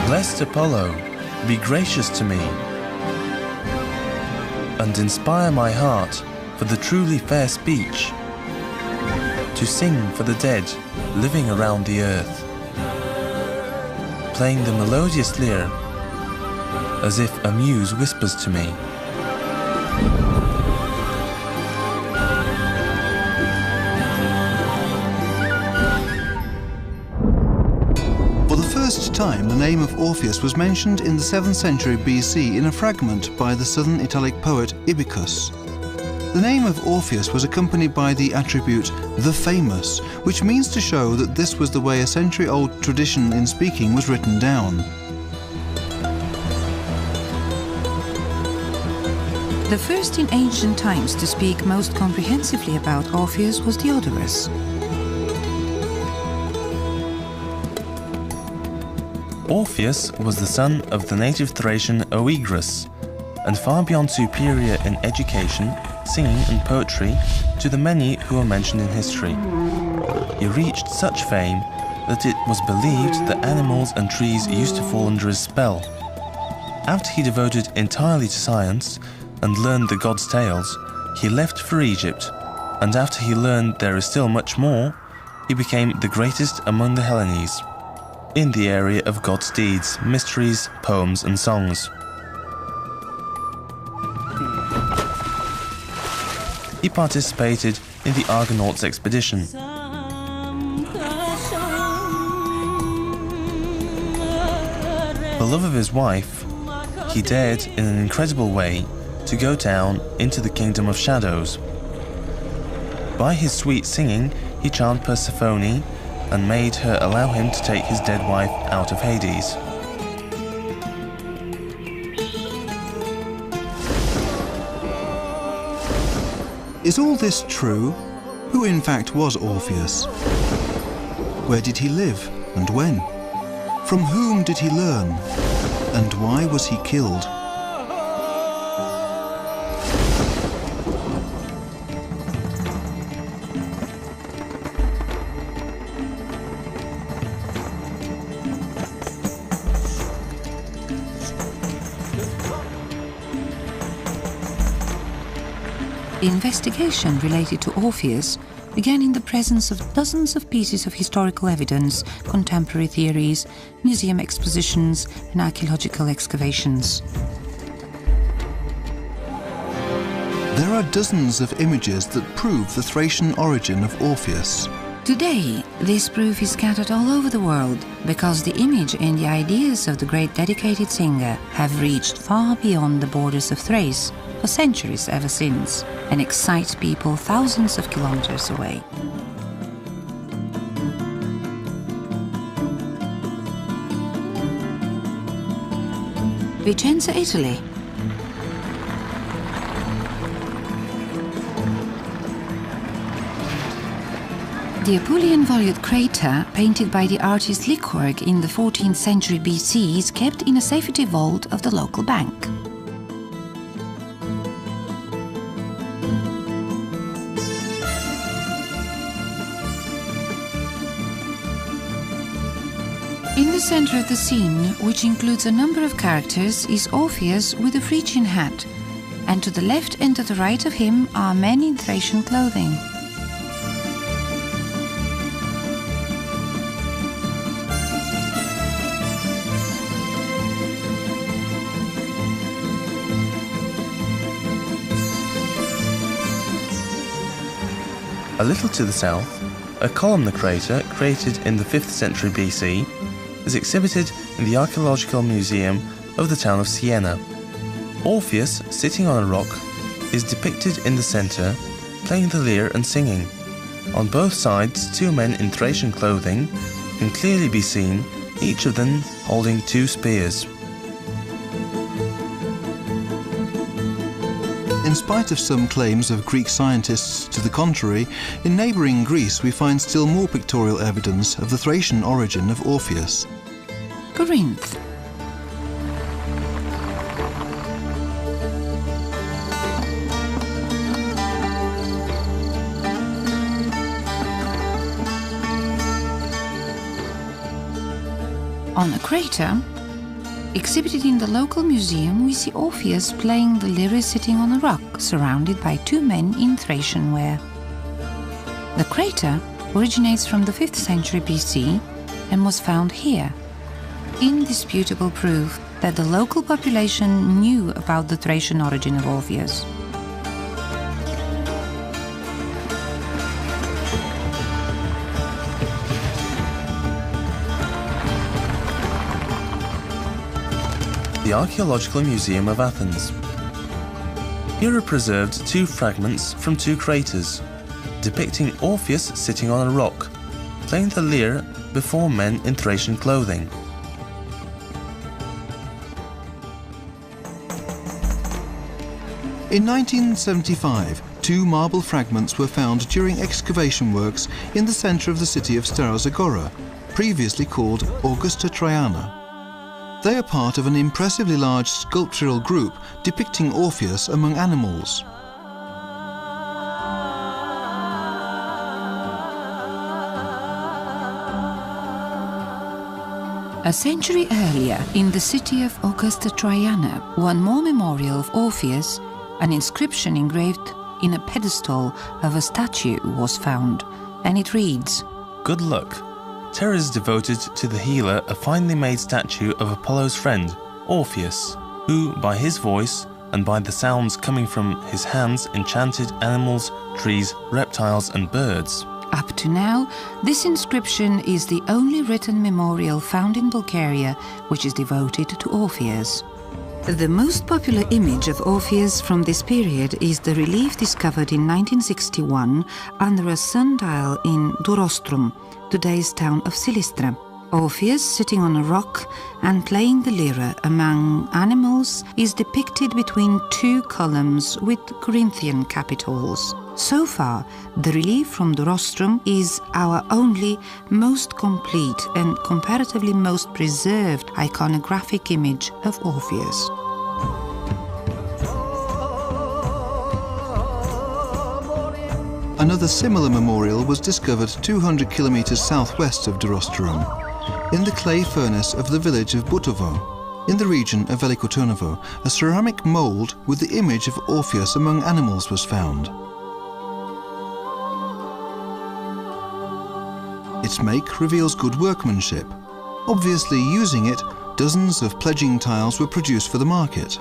Blessed Apollo, be gracious to me, and inspire my heart for the truly fair speech, to sing for the dead living around the earth, playing the melodious lyre as if a muse whispers to me. For the first time, the name of Orpheus was mentioned in the 7th century BC in a fragment by the southern Italic poet Ibycus. The name of Orpheus was accompanied by the attribute the famous, which means to show that this was the way a century-old tradition in speaking was written down. The first in ancient times to speak most comprehensively about Orpheus was Diodorus. Orpheus was the son of the native Thracian Oagre, and far beyond superior in education, singing and poetry to the many who are mentioned in history. He reached such fame that it was believed that animals and trees used to fall under his spell. After he devoted entirely to science and learned the gods' tales, he left for Egypt, and after he learned there is still much more, he became the greatest among the Hellenes in the area of gods' deeds, mysteries, poems and songs. He participated in the Argonauts expedition. For love of his wife, he dared in an incredible way to go down into the kingdom of shadows. By his sweet singing, he charmed Persephone and made her allow him to take his dead wife out of Hades. Is all this true? Who in fact was Orpheus? Where did he live and when? From whom did he learn? And why was he killed? The investigation related to Orpheus began in the presence of dozens of pieces of historical evidence, contemporary theories, museum expositions, and archaeological excavations. There are dozens of images that prove the Thracian origin of Orpheus. Today, this proof is scattered all over the world because the image and the ideas of the great dedicated singer have reached far beyond the borders of Thrace for centuries ever since, and excite people thousands of kilometers away. Vicenza, Italy. The Apulian volute crater, painted by the artist Lycurg in the 14th century BC, is kept in a safety vault of the local bank. In the center of the scene, which includes a number of characters, is Orpheus with a Phrygian hat, and to the left and to the right of him are men in Thracian clothing. A little to the south, a columnar crater created in the 5th century BC is exhibited in the Archaeological Museum of the town of Siena. Orpheus, sitting on a rock, is depicted in the center, playing the lyre and singing. On both sides, two men in Thracian clothing can clearly be seen, each of them holding two spears. In spite of some claims of Greek scientists to the contrary, in neighbouring Greece we find still more pictorial evidence of the Thracian origin of Orpheus. Corinth. On a crater, Exhibited in the local museum, we see Orpheus playing the lyre sitting on a rock, surrounded by two men in Thracian wear. The crater originates from the 5th century BC and was found here. Indisputable proof that the local population knew about the Thracian origin of Orpheus. The Archaeological Museum of Athens. Here are preserved two fragments from two craters, depicting Orpheus sitting on a rock, playing the lyre before men in Thracian clothing. In 1975, two marble fragments were found during excavation works in the centre of the city of Agora, previously called Augusta Traiana. They are part of an impressively large sculptural group depicting Orpheus among animals. A century earlier, in the city of Augusta Traiana, one more memorial of Orpheus, an inscription engraved in a pedestal of a statue, was found, and it reads, "Good luck. Terror is devoted to the healer a finely made statue of Apollo's friend, Orpheus, who, by his voice and by the sounds coming from his hands, enchanted animals, trees, reptiles and birds." Up to now, this inscription is the only written memorial found in Bulgaria which is devoted to Orpheus. The most popular image of Orpheus from this period is the relief discovered in 1961 under a sundial in Durostrum, today's town of Silistra. Orpheus, sitting on a rock and playing the lyre among animals, is depicted between two columns with Corinthian capitals. So far, the relief from Durostrum is our only, most complete and comparatively most preserved iconographic image of Orpheus. Another similar memorial was discovered 200 kilometers southwest of Durostrum, in the clay furnace of the village of Butovo, in the region of Veliko Turnovo. A ceramic mould with the image of Orpheus among animals was found. Its make reveals good workmanship. Obviously using it, dozens of pledging tiles were produced for the market.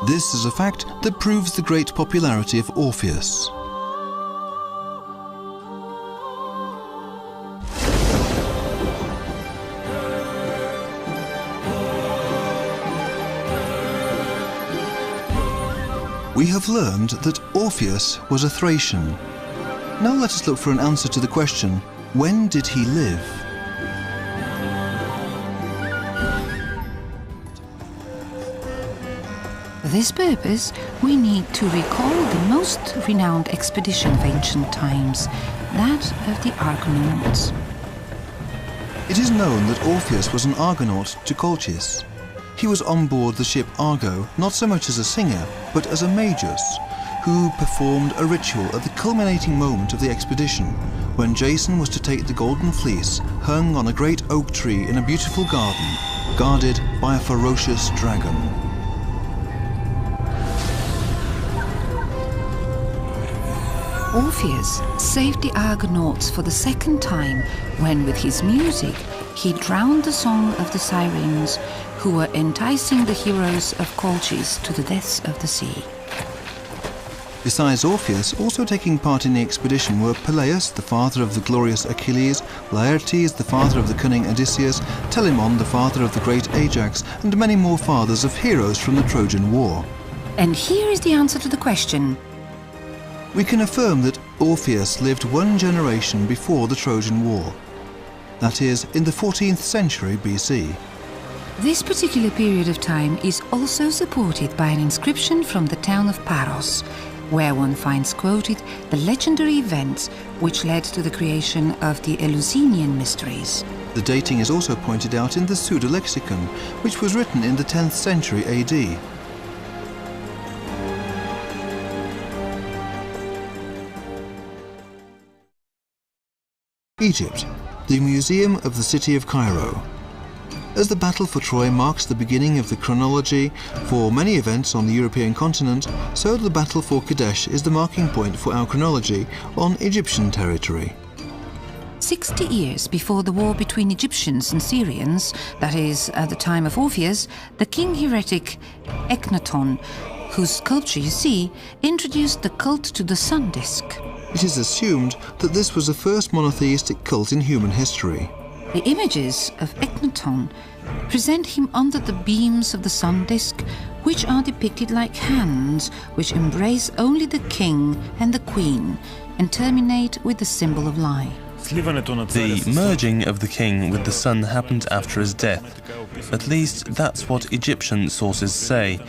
This is a fact that proves the great popularity of Orpheus. We have learned that Orpheus was a Thracian. Now let us look for an answer to the question, when did he live? For this purpose, we need to recall the most renowned expedition of ancient times, that of the Argonauts. It is known that Orpheus was an Argonaut to Colchis. He was on board the ship Argo not so much as a singer, but as a magus, who performed a ritual at the culminating moment of the expedition, when Jason was to take the Golden Fleece hung on a great oak tree in a beautiful garden, guarded by a ferocious dragon. Orpheus saved the Argonauts for the second time when, with his music, he drowned the song of the Sirens, who were enticing the heroes of Colchis to the depths of the sea. Besides Orpheus, also taking part in the expedition were Peleus, the father of the glorious Achilles, Laertes, the father of the cunning Odysseus, Telamon, the father of the great Ajax, and many more fathers of heroes from the Trojan War. And here is the answer to the question. We can affirm that Orpheus lived one generation before the Trojan War. That is, in the 14th century BC. This particular period of time is also supported by an inscription from the town of Paros, where one finds quoted the legendary events which led to the creation of the Eleusinian mysteries. The dating is also pointed out in the Pseudo-Lexicon, which was written in the 10th century AD. Egypt, the Museum of the City of Cairo. As the Battle for Troy marks the beginning of the chronology for many events on the European continent, so the Battle for Kadesh is the marking point for our chronology on Egyptian territory. 60 years before the war between Egyptians and Syrians, that is, at the time of Orpheus, the king heretic Echnaton, whose sculpture you see, introduced the cult to the sun disk. It is assumed that this was the first monotheistic cult in human history. The images of Echnaton present him under the beams of the sun disk, which are depicted like hands which embrace only the king and the queen and terminate with the symbol of lie. The merging of the king with the sun happened after his death. At least that's what Egyptian sources say.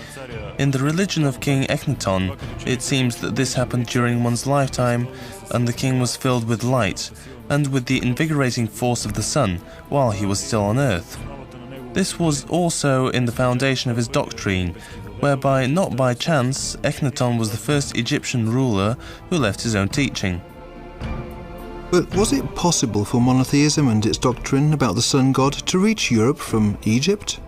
In the religion of King Echnaton, it seems that this happened during one's lifetime, and the king was filled with light and with the invigorating force of the sun while he was still on earth. This was also in the foundation of his doctrine, whereby not by chance Echnaton was the first Egyptian ruler who left his own teaching. But was it possible for monotheism and its doctrine about the sun god to reach Europe from Egypt?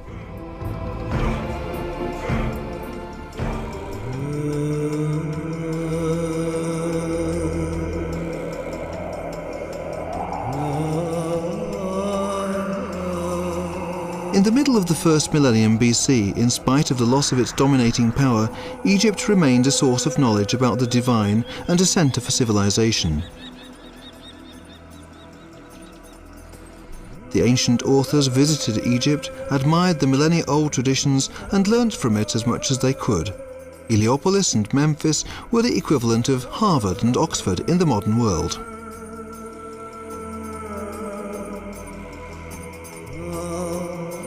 In the middle of the first millennium BC, in spite of the loss of its dominating power, Egypt remained a source of knowledge about the divine and a centre for civilization. The ancient authors visited Egypt, admired the millennia-old traditions and learnt from it as much as they could. Heliopolis and Memphis were the equivalent of Harvard and Oxford in the modern world.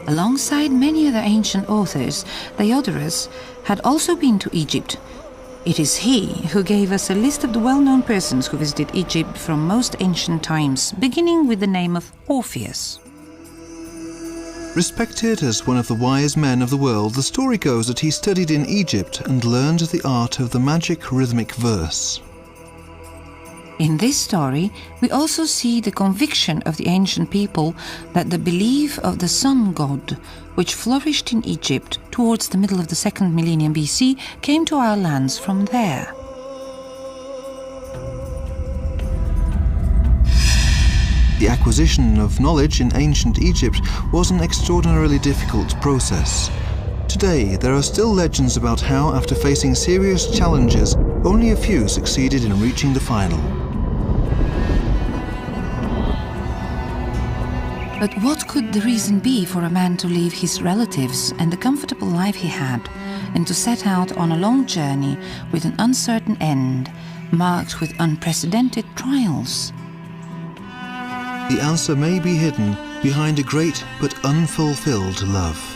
Alongside many other ancient authors, Diodorus had also been to Egypt. It is he who gave us a list of the well-known persons who visited Egypt from most ancient times, beginning with the name of Orpheus. Respected as one of the wise men of the world, the story goes that he studied in Egypt and learned the art of the magic rhythmic verse. In this story, we also see the conviction of the ancient people that the belief of the sun god, which flourished in Egypt towards the middle of the 2nd millennium BC, came to our lands from there. The acquisition of knowledge in ancient Egypt was an extraordinarily difficult process. Today, there are still legends about how, after facing serious challenges, only a few succeeded in reaching the final. But what could the reason be for a man to leave his relatives and the comfortable life he had, and to set out on a long journey with an uncertain end, marked with unprecedented trials? The answer may be hidden behind a great but unfulfilled love.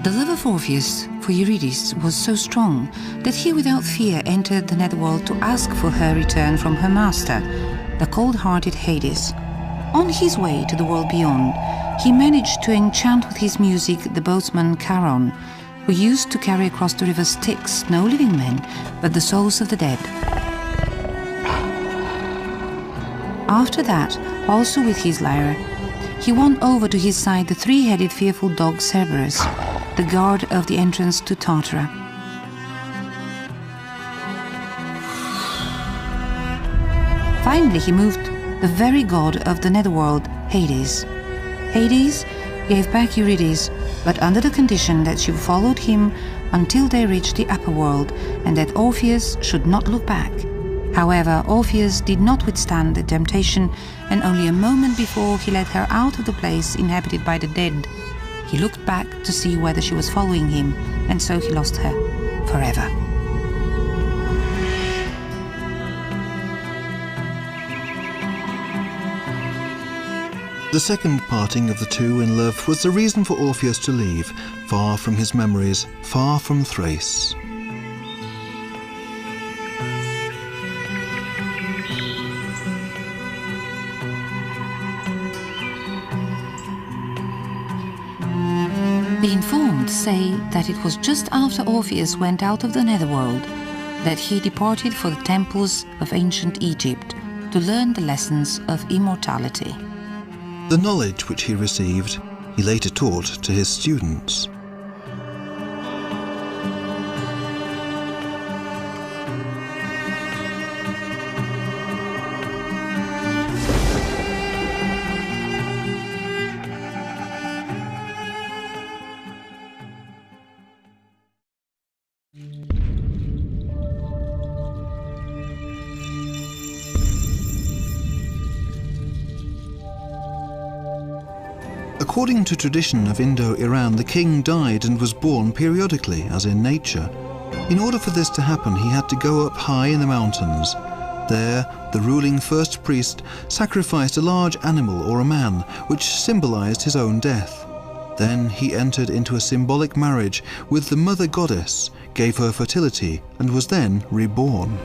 The love of Orpheus for Eurydice was so strong that he without fear entered the netherworld to ask for her return from her master, the cold-hearted Hades. On his way to the world beyond, he managed to enchant with his music the boatman Charon, who used to carry across the river Styx no living men, but the souls of the dead. After that, also with his lyre, he won over to his side the three-headed fearful dog Cerberus, the guard of the entrance to Tartara. Finally, he moved the very god of the netherworld, Hades. Hades gave back Eurydice, but under the condition that she followed him until they reached the upper world, and that Orpheus should not look back. However, Orpheus did not withstand the temptation, and only a moment before he led her out of the place inhabited by the dead, he looked back to see whether she was following him, and so he lost her forever. The second parting of the two in love was the reason for Orpheus to leave, far from his memories, far from Thrace. The informed say that it was just after Orpheus went out of the netherworld that he departed for the temples of ancient Egypt to learn the lessons of immortality. The knowledge which he received, he later taught to his students. According to tradition of Indo-Iran, the king died and was born periodically, as in nature. In order for this to happen, he had to go up high in the mountains. There, the ruling first priest sacrificed a large animal or a man, which symbolized his own death. Then he entered into a symbolic marriage with the mother goddess, gave her fertility, and was then reborn.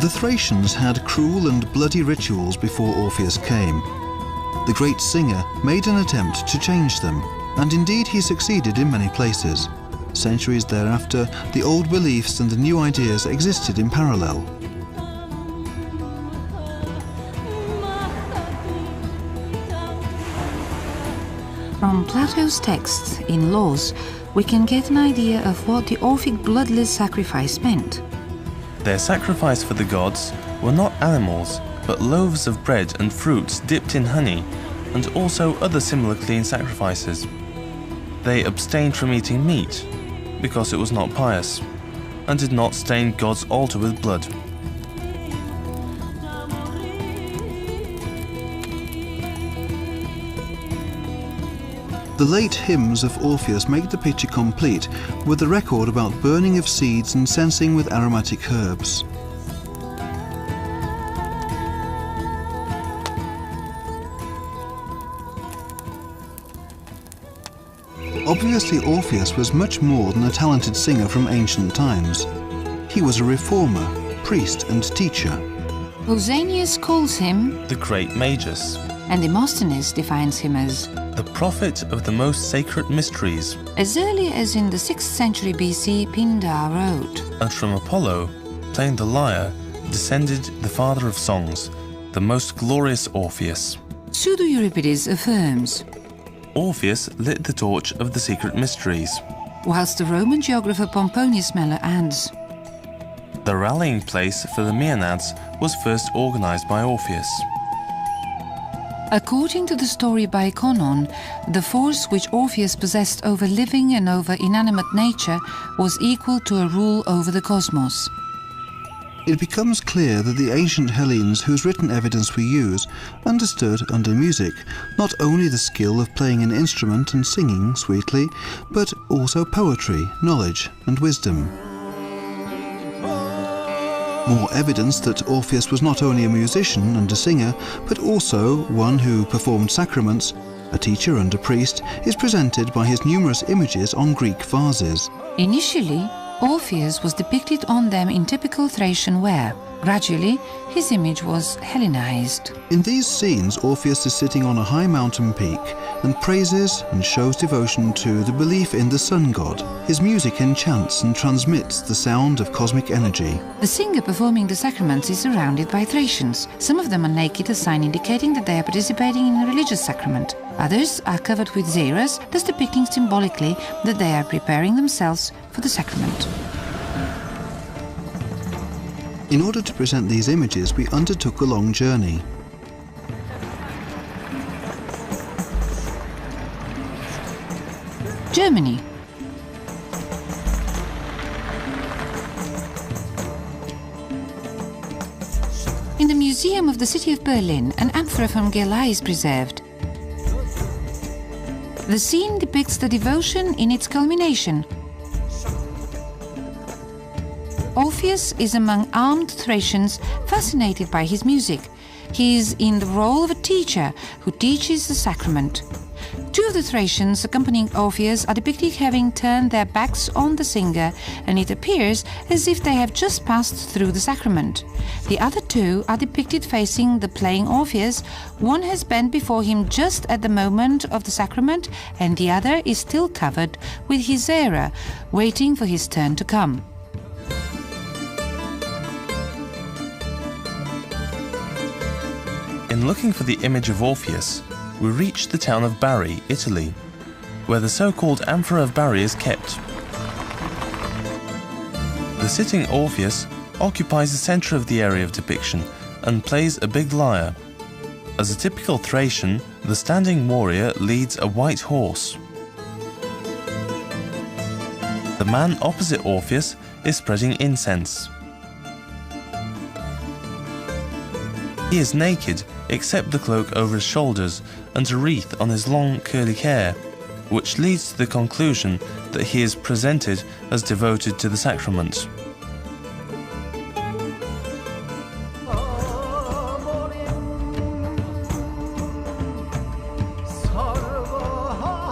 The Thracians had cruel and bloody rituals before Orpheus came. The great singer made an attempt to change them, and indeed he succeeded in many places. Centuries thereafter, the old beliefs and the new ideas existed in parallel. From Plato's texts in Laws, we can get an idea of what the Orphic bloodless sacrifice meant. Their sacrifice for the gods were not animals, but loaves of bread and fruits dipped in honey, and also other similar clean sacrifices. They abstained from eating meat, because it was not pious, and did not stain God's altar with blood. The late hymns of Orpheus make the picture complete with a record about burning of seeds and censing with aromatic herbs. Obviously, Orpheus was much more than a talented singer from ancient times. He was a reformer, priest and teacher. Pausanias calls him The Great Magus, and Demosthenes defines him as the prophet of the most sacred mysteries. as early as in the 6th century BC, Pindar wrote, And from Apollo, playing the lyre, descended the father of songs, the most glorious Orpheus. Pseudo-Euripides affirms, Orpheus lit the torch of the secret mysteries. whilst the Roman geographer Pomponius Mela adds, The rallying place for the Maenads was first organized by Orpheus. according to the story by Conon, the force which Orpheus possessed over living and over inanimate nature was equal to a rule over the cosmos. It becomes clear that the ancient Hellenes, whose written evidence we use, understood under music not only the skill of playing an instrument and singing sweetly, but also poetry, knowledge and wisdom. More evidence that Orpheus was not only a musician and a singer, but also one who performed sacraments, a teacher and a priest, is presented by his numerous images on Greek vases. Initially, Orpheus was depicted on them in typical Thracian wear. Gradually, his image was Hellenized. In these scenes, Orpheus is sitting on a high mountain peak and praises and shows devotion to the belief in the sun god. His music enchants and transmits the sound of cosmic energy. The singer performing the sacraments is surrounded by Thracians. Some of them are naked, a sign indicating that they are participating in a religious sacrament. Others are covered with zeras, thus depicting symbolically that they are preparing themselves for the sacrament. In order to present these images, we undertook a long journey. Germany. In the Museum of the City of Berlin, an amphora from Gela is preserved. The scene depicts the devotion in its culmination. Orpheus is among armed Thracians fascinated by his music. He is in the role of a teacher who teaches the sacrament. Two of the Thracians accompanying Orpheus are depicted having turned their backs on the singer, and it appears as if they have just passed through the sacrament. The other two are depicted facing the playing Orpheus. One has bent before him just at the moment of the sacrament, and the other is still covered with his lyre, waiting for his turn to come. In looking for the image of Orpheus, we reach the town of Bari, Italy, where the so-called amphora of Bari is kept. The sitting Orpheus occupies the centre of the area of depiction and plays a big lyre. As a typical Thracian, the standing warrior leads a white horse. The man opposite Orpheus is spreading incense. He is naked except the cloak over his shoulders and a wreath on his long curly hair, which leads to the conclusion that he is presented as devoted to the sacrament.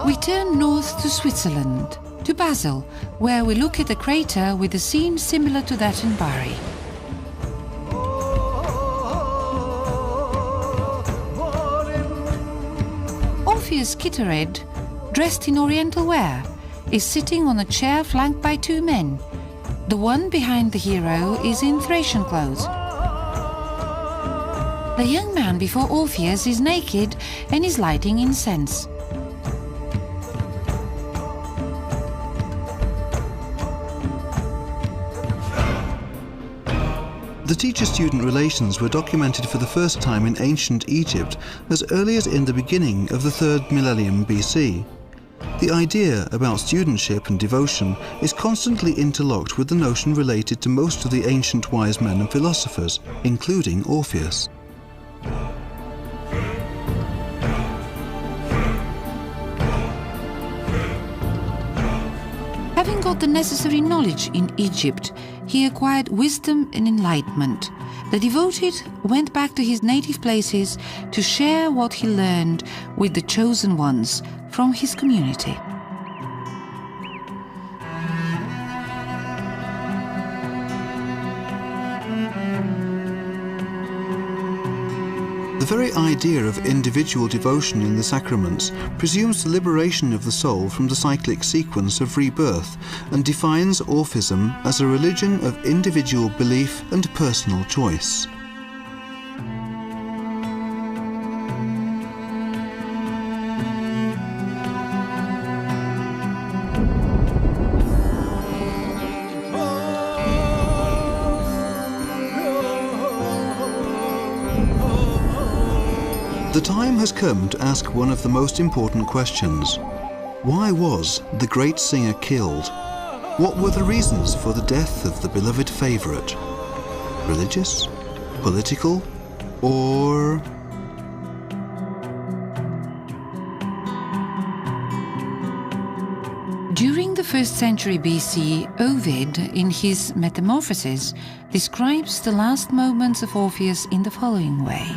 We turn north to Switzerland, to Basel, where we look at a crater with a scene similar to that in Bari. Orpheus Kitared, dressed in oriental wear, is sitting on a chair flanked by two men. The one behind the hero is in Thracian clothes. The young man before Orpheus is naked and is lighting incense. The teacher-student relations were documented for the first time in ancient Egypt as early as in the beginning of the 3rd millennium BC. The idea about studentship and devotion is constantly interlocked with the notion related to most of the ancient wise men and philosophers, including Orpheus. Having got the necessary knowledge in Egypt, he acquired wisdom and enlightenment. The devoted went back to his native places to share what he learned with the chosen ones from his community. The very idea of individual devotion in the sacraments presumes the liberation of the soul from the cyclic sequence of rebirth and defines Orphism as a religion of individual belief and personal choice. The time has come to ask one of the most important questions. Why was the great singer killed? What were the reasons for the death of the beloved favourite? Religious? Political? Or... During the 1st century BC, Ovid, in his Metamorphoses, describes the last moments of Orpheus in the following way.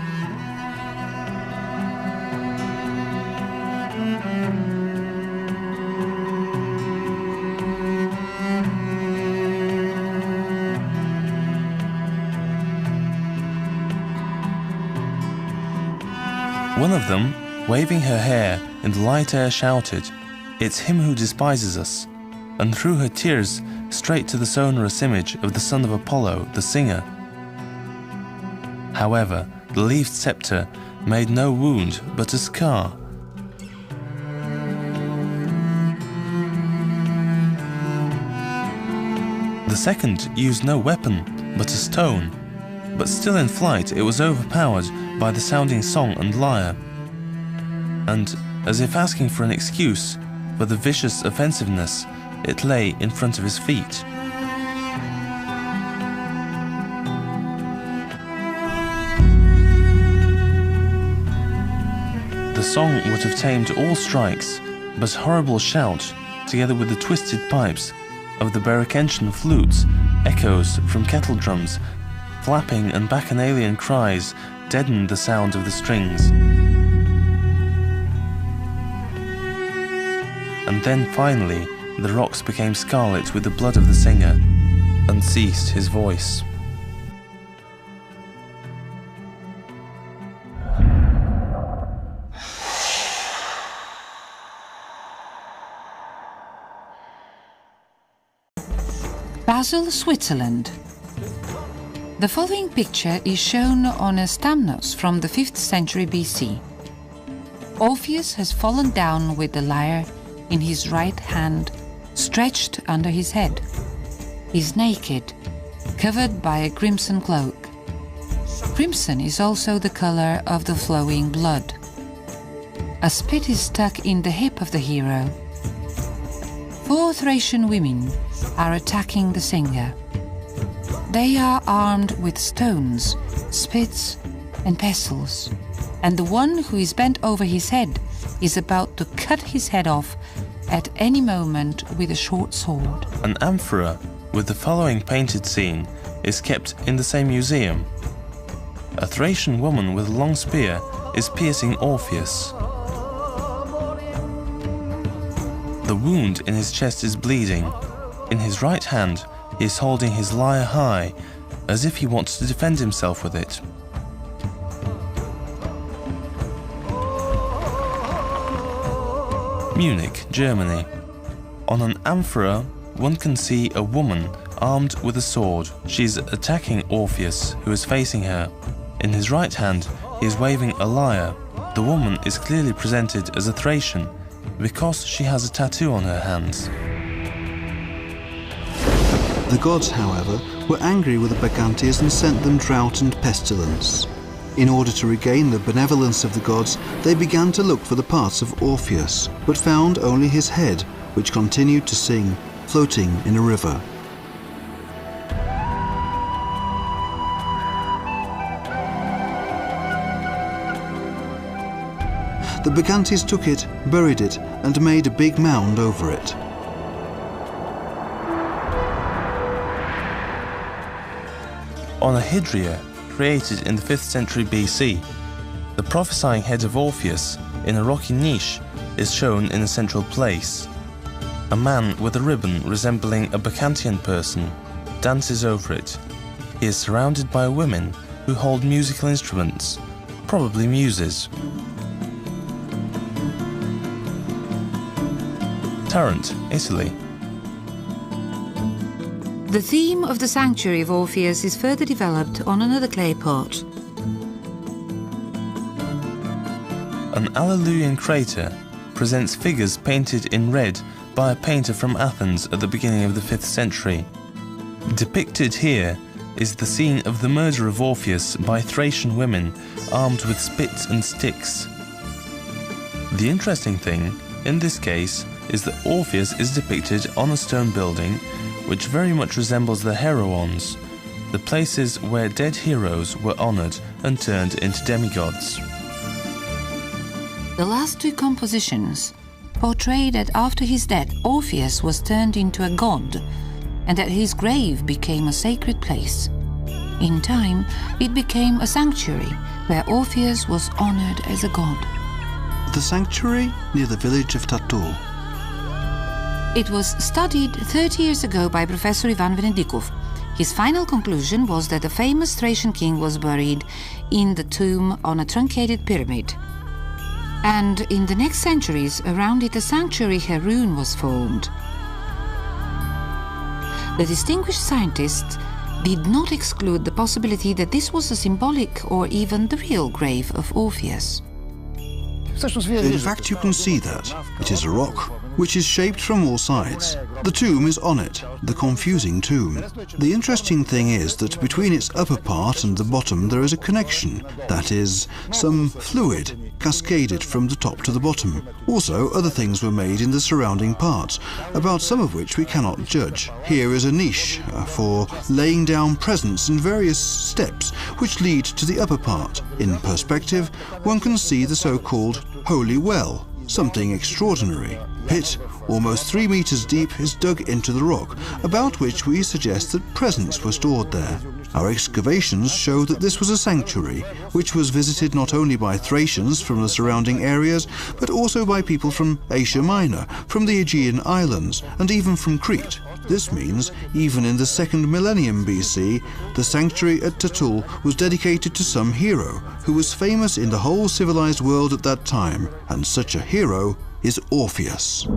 One of them, waving her hair in the light air, shouted, "It's him who despises us," and threw her tears straight to the sonorous image of the son of Apollo, the singer. However, the leaved scepter made no wound but a scar. The second used no weapon but a stone, but still in flight it was overpowered by the sounding song and lyre. And, as if asking for an excuse, for the vicious offensiveness it lay in front of his feet. The song would have tamed all strikes, but horrible shout, together with the twisted pipes of the Bacchanalian flutes, echoes from kettle drums, flapping and bacchanalian cries deadened the sound of the strings. And then finally, the rocks became scarlet with the blood of the singer, and ceased his voice. Basel, Switzerland. The following picture is shown on a stamnos from the 5th century BC. Orpheus has fallen down with the lyre in his right hand, stretched under his head. He is naked, covered by a crimson cloak. Crimson is also the color of the flowing blood. A spit is stuck in the hip of the hero. 4 Thracian women are attacking the singer. They are armed with stones, spits and pestles, and the one who is bent over his head is about to cut his head off at any moment with a short sword. An amphora with the following painted scene is kept in the same museum. A Thracian woman with a long spear is piercing Orpheus. The wound in his chest is bleeding. In his right hand, he is holding his lyre high, as if he wants to defend himself with it. Munich, Germany. On an amphora, one can see a woman armed with a sword. She is attacking Orpheus, who is facing her. In his right hand, he is waving a lyre. The woman is clearly presented as a Thracian, because she has a tattoo on her hands. The gods, however, were angry with the Bacchantes and sent them drought and pestilence. In order to regain the benevolence of the gods, they began to look for the parts of Orpheus, but found only his head, which continued to sing, floating in a river. The Bacchantes took it, buried it, and made a big mound over it. On a hydria created in the 5th century BC, the prophesying head of Orpheus in a rocky niche is shown in a central place. A man with a ribbon resembling a Bacchantian person dances over it. He is surrounded by women who hold musical instruments, probably muses. Tarrant, Italy. The theme of the sanctuary of Orpheus is further developed on another clay pot. An Alleluian crater presents figures painted in red by a painter from Athens at the beginning of the 5th century. Depicted here is the scene of the murder of Orpheus by Thracian women armed with spits and sticks. The interesting thing, in this case, is that Orpheus is depicted on a stone building which very much resembles the Heroons, the places where dead heroes were honoured and turned into demigods. The last 2 compositions portray that after his death Orpheus was turned into a god and that his grave became a sacred place. In time, it became a sanctuary where Orpheus was honoured as a god. The sanctuary near the village of Tatou. It was studied 30 years ago by Professor Ivan Venedikov. His final conclusion was that the famous Thracian king was buried in the tomb on a truncated pyramid. And in the next centuries, around it a sanctuary heroon was formed. The distinguished scientists did not exclude the possibility that this was a symbolic or even the real grave of Orpheus. In fact, you can see that. It is a rock. which is shaped from all sides. The tomb is on it, the confusing tomb. The interesting thing is that between its upper part and the bottom there is a connection, that is, some fluid cascaded from the top to the bottom. Also, other things were made in the surrounding parts, about some of which we cannot judge. Here is a niche for laying down presents in various steps which lead to the upper part. In perspective, one can see the so-called holy well, something extraordinary. Pit, almost 3 meters deep, is dug into the rock, about which we suggest that presents were stored there. Our excavations show that this was a sanctuary, which was visited not only by Thracians from the surrounding areas, but also by people from Asia Minor, from the Aegean Islands, and even from Crete. This means, even in the 2nd millennium BC, the sanctuary at Tatul was dedicated to some hero, who was famous in the whole civilized world at that time, and such a hero is Orpheus.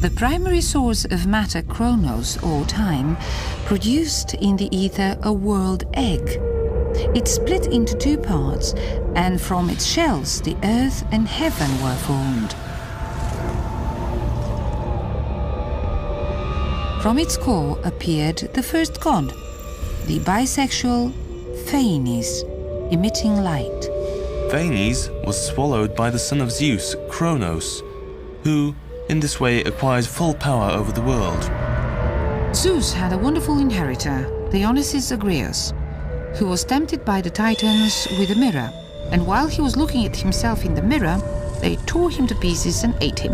The primary source of matter, chronos, or time, produced in the ether a world egg. It split into 2 parts, and from its shells the earth and heaven were formed. From its core appeared the first god, the bisexual Phanes, emitting light. Phanes was swallowed by the son of Zeus, Kronos, who in this way acquired full power over the world. Zeus had a wonderful inheritor, Dionysus Agrius, who was tempted by the Titans with a mirror, and while he was looking at himself in the mirror, they tore him to pieces and ate him.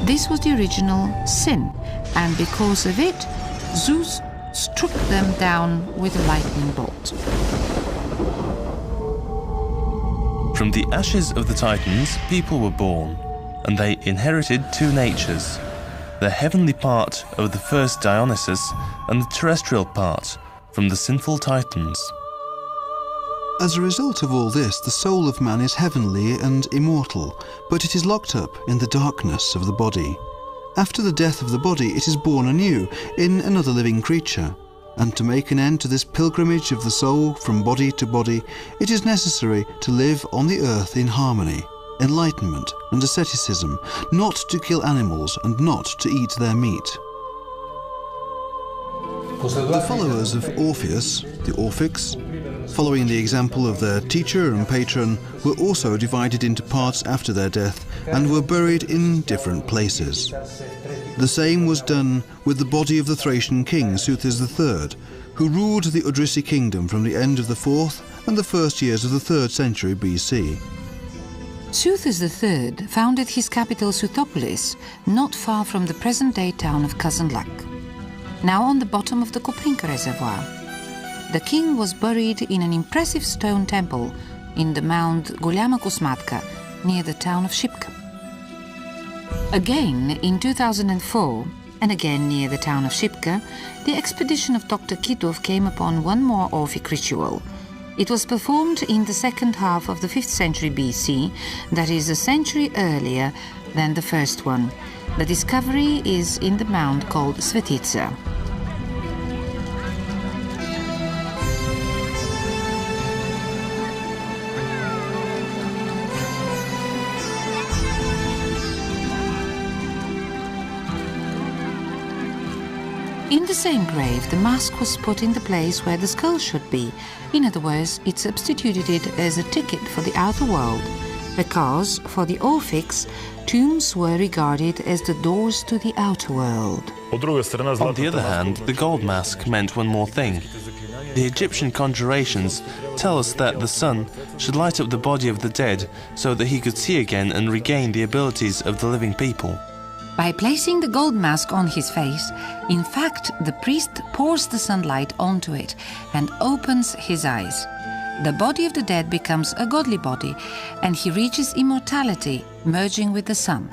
This was the original sin, and because of it, Zeus struck them down with a lightning bolt. From the ashes of the Titans, people were born, and they inherited 2 natures, the heavenly part of the first Dionysus and the terrestrial part from the sinful Titans. As a result of all this, the soul of man is heavenly and immortal, but it is locked up in the darkness of the body. After the death of the body, it is born anew in another living creature. And to make an end to this pilgrimage of the soul from body to body, it is necessary to live on the earth in harmony, enlightenment and asceticism, not to kill animals and not to eat their meat. The followers of Orpheus, the Orphics, following the example of their teacher and patron, were also divided into parts after their death and were buried in different places. The same was done with the body of the Thracian king Seuthes III, who ruled the Eurydice kingdom from the end of the 4th and the first years of the 3rd century BC. Seuthes III founded his capital Seuthopolis, not far from the present-day town of Kazanlak, now on the bottom of the Koprinka reservoir. The king was buried in an impressive stone temple in the Mount Guliama Kusmatka, near the town of Shipka. Again, in 2004, and again near the town of Shipka, the expedition of Dr. Kitov came upon one more Orphic ritual. It was performed in the 2nd half of the 5th century BC, that is a century earlier than the first one. The discovery is in the mound called Svetitsa. In the same grave, the mask was put in the place where the skull should be. In other words, it substituted it as a ticket for the outer world, because, for the Orphics, tombs were regarded as the doors to the outer world. On the other hand, the gold mask meant one more thing. The Egyptian conjurations tell us that the sun should light up the body of the dead so that he could see again and regain the abilities of the living people. By placing the gold mask on his face, in fact, the priest pours the sunlight onto it and opens his eyes. The body of the dead becomes a godly body, and he reaches immortality, merging with the sun.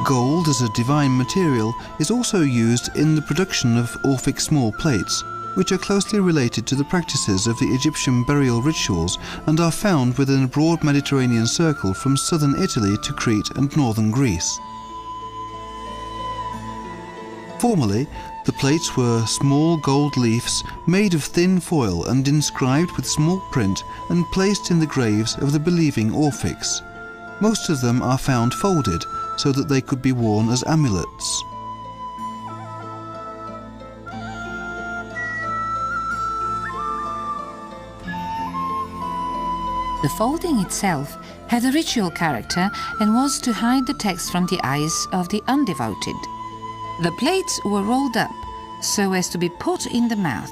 Gold as a divine material is also used in the production of Orphic small plates. which are closely related to the practices of the Egyptian burial rituals and are found within a broad Mediterranean circle from southern Italy to Crete and northern Greece. Formerly, the plates were small gold leaves made of thin foil and inscribed with small print and placed in the graves of the believing Orphics. Most of them are found folded so that they could be worn as amulets. The folding itself had a ritual character and was to hide the text from the eyes of the undevoted. The plates were rolled up so as to be put in the mouth.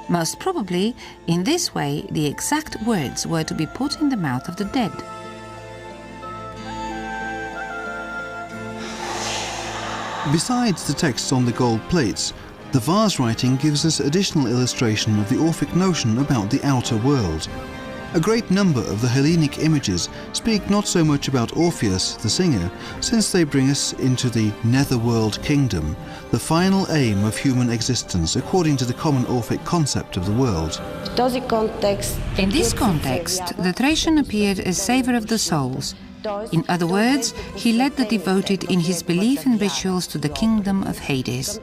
Most probably, in this way, the exact words were to be put in the mouth of the dead. Besides the texts on the gold plates, the vase writing gives us additional illustration of the Orphic notion about the outer world. A great number of the Hellenic images speak not so much about Orpheus, the singer, since they bring us into the netherworld kingdom, the final aim of human existence according to the common Orphic concept of the world. In this context, the Thracian appeared as saver of the souls. In other words, he led the devoted in his belief in rituals to the kingdom of Hades.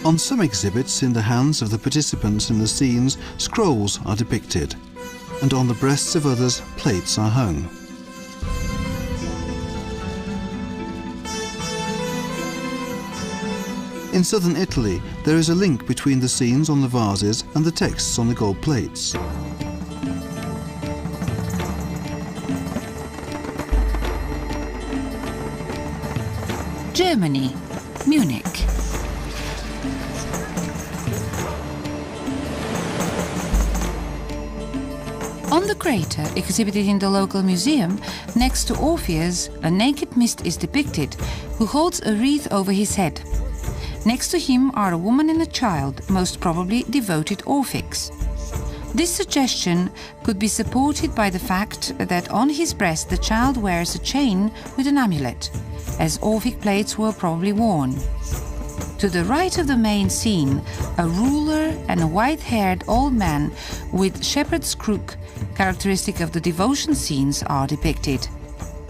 On some exhibits, in the hands of the participants in the scenes, scrolls are depicted, and on the breasts of others, plates are hung. In southern Italy, there is a link between the scenes on the vases and the texts on the gold plates. Germany, Munich. On the crater exhibited in the local museum, next to Orpheus, a naked mist is depicted, who holds a wreath over his head. Next to him are a woman and a child, most probably devoted Orphics. This suggestion could be supported by the fact that on his breast the child wears a chain with an amulet, as Orphic plates were probably worn. To the right of the main scene, a ruler and a white-haired old man with shepherd's crook, characteristic of the devotion scenes, are depicted.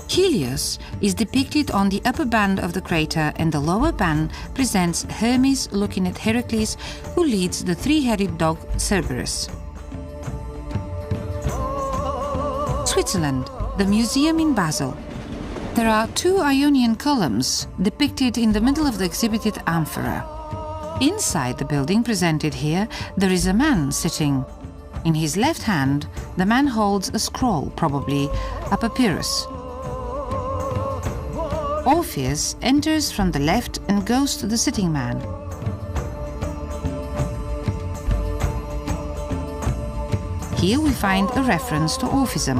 Helios is depicted on the upper band of the crater, and the lower band presents Hermes looking at Heracles, who leads the three-headed dog Cerberus. Switzerland, the museum in Basel. There are two Ionian columns depicted in the middle of the exhibited amphora. Inside the building presented here, there is a man sitting. In his left hand, the man holds a scroll, probably a papyrus. Orpheus enters from the left and goes to the sitting man. Here we find a reference to Orphism.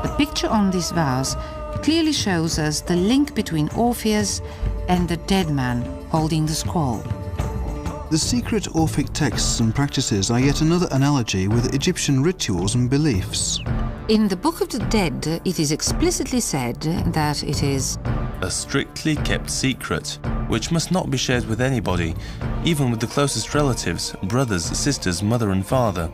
The picture on this vase clearly shows us the link between Orpheus and the dead man holding the scroll. The secret Orphic texts and practices are yet another analogy with Egyptian rituals and beliefs. In the Book of the Dead, it is explicitly said that it is a strictly kept secret, which must not be shared with anybody, even with the closest relatives, brothers, sisters, mother and father.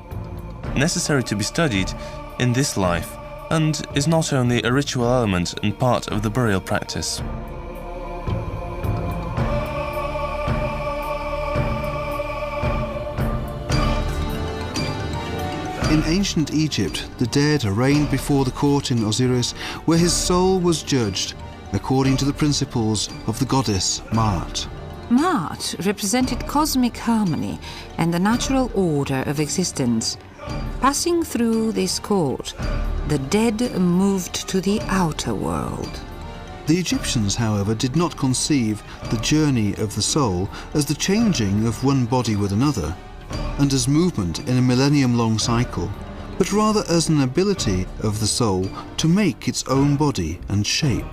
Necessary to be studied in this life, and is not only a ritual element and part of the burial practice. In ancient Egypt, the dead arraigned before the court in Osiris, where his soul was judged, according to the principles of the goddess Maat. Maat represented cosmic harmony and the natural order of existence. Passing through this court, the dead moved to the outer world. The Egyptians, however, did not conceive the journey of the soul as the changing of one body with another, and as movement in a millennium-long cycle, but rather as an ability of the soul to make its own body and shape.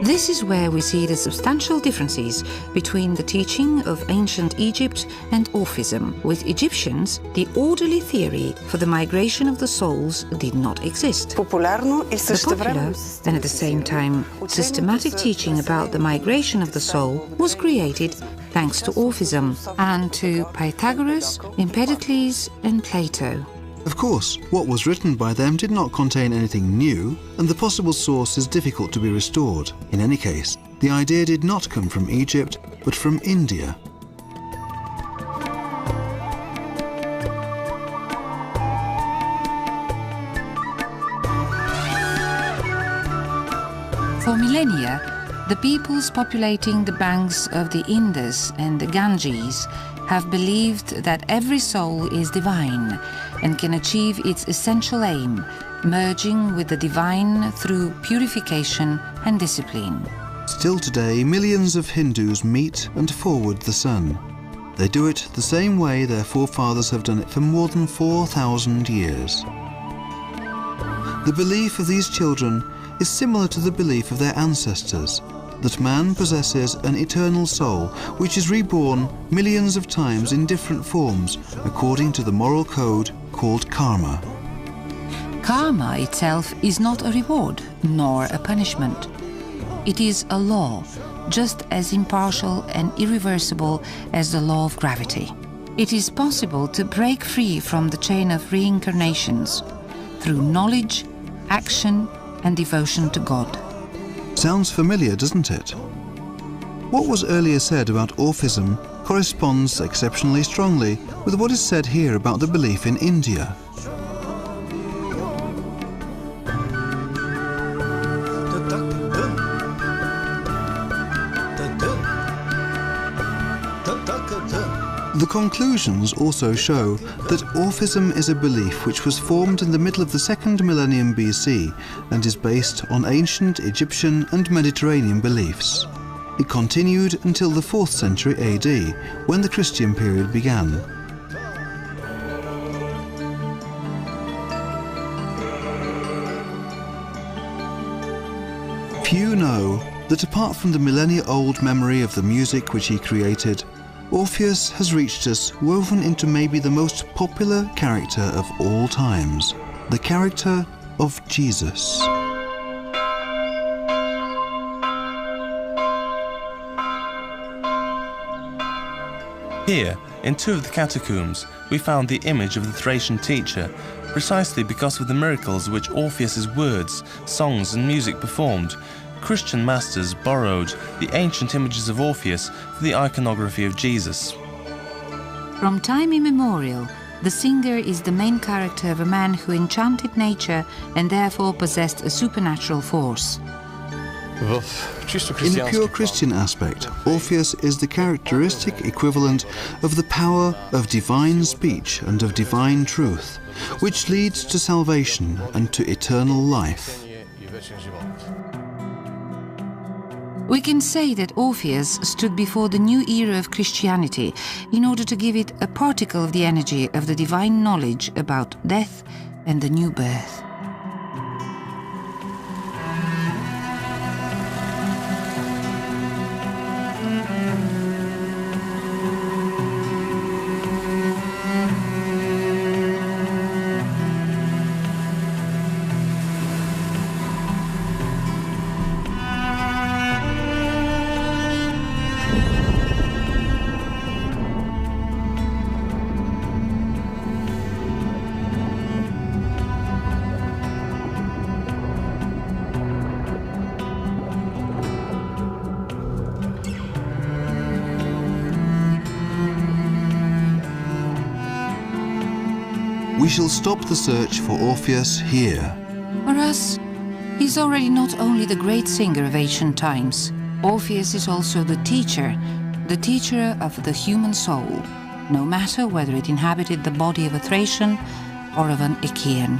This is where we see the substantial differences between the teaching of ancient Egypt and Orphism. With Egyptians, the orderly theory for the migration of the souls did not exist. The popular and at the same time systematic teaching about the migration of the soul was created thanks to Orphism, and to Pythagoras, Empedocles and Plato. Of course, what was written by them did not contain anything new, and the possible source is difficult to be restored. In any case, the idea did not come from Egypt, but from India. For millennia, the peoples populating the banks of the Indus and the Ganges have believed that every soul is divine and can achieve its essential aim, merging with the divine through purification and discipline. Still today, millions of Hindus meet and forward the sun. They do it the same way their forefathers have done it for more than 4,000 years. The belief of these children is similar to the belief of their ancestors, that man possesses an eternal soul which is reborn millions of times in different forms according to the moral code called karma. Karma itself is not a reward nor a punishment. It is a law, just as impartial and irreversible as the law of gravity. It is possible to break free from the chain of reincarnations through knowledge, action, and devotion to God. Sounds familiar, doesn't it? What was earlier said about Orphism corresponds exceptionally strongly with what is said here about the belief in India. The conclusions also show that Orphism is a belief which was formed in the middle of the 2nd millennium BC and is based on ancient Egyptian and Mediterranean beliefs. It continued until the 4th century AD, when the Christian period began. Few know that apart from the millennia-old memory of the music which he created, Orpheus has reached us woven into maybe the most popular character of all times, the character of Jesus. Here, in two of the catacombs, we found the image of the Thracian teacher, precisely because of the miracles which Orpheus's words, songs and music performed. Christian masters borrowed the ancient images of Orpheus for the iconography of Jesus. From time immemorial, the singer is the main character of a man who enchanted nature and therefore possessed a supernatural force. In a pure Christian aspect, Orpheus is the characteristic equivalent of the power of divine speech and of divine truth, which leads to salvation and to eternal life. We can say that Orpheus stood before the new era of Christianity in order to give it a particle of the energy of the divine knowledge about death and the new birth. We shall stop the search for Orpheus here. For us, he's already not only the great singer of ancient times. Orpheus is also the teacher of the human soul, no matter whether it inhabited the body of a Thracian or of an Achaean.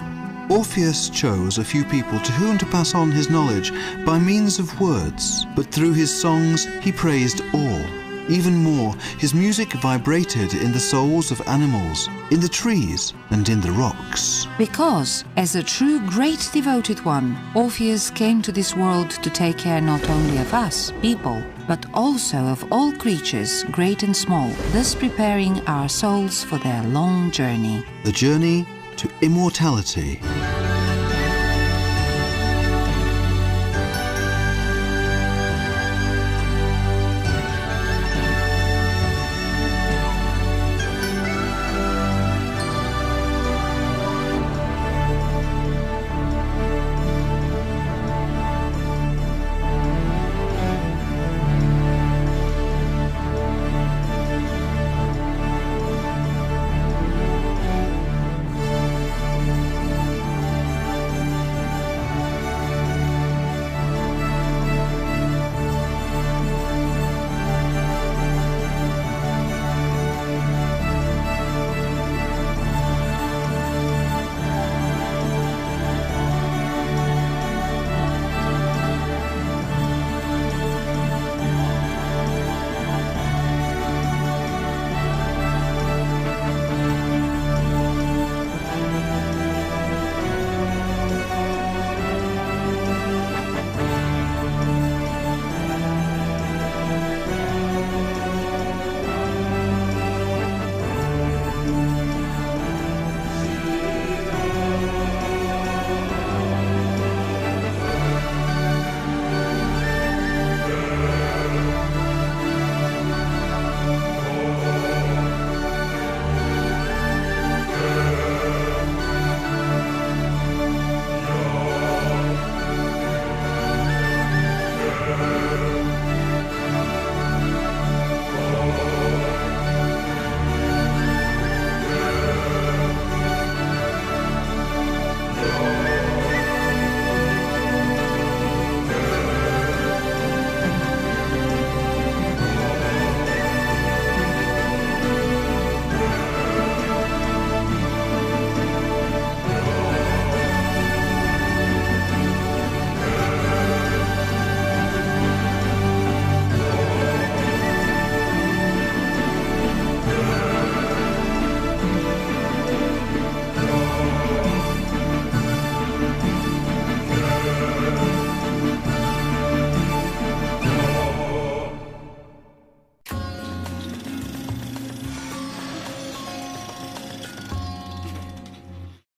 Orpheus chose a few people to whom to pass on his knowledge by means of words, but through his songs he praised all. Even more, his music vibrated in the souls of animals, in the trees and in the rocks. Because, as a true great devoted one, Orpheus came to this world to take care not only of us, people, but also of all creatures, great and small, thus preparing our souls for their long journey. The journey to immortality.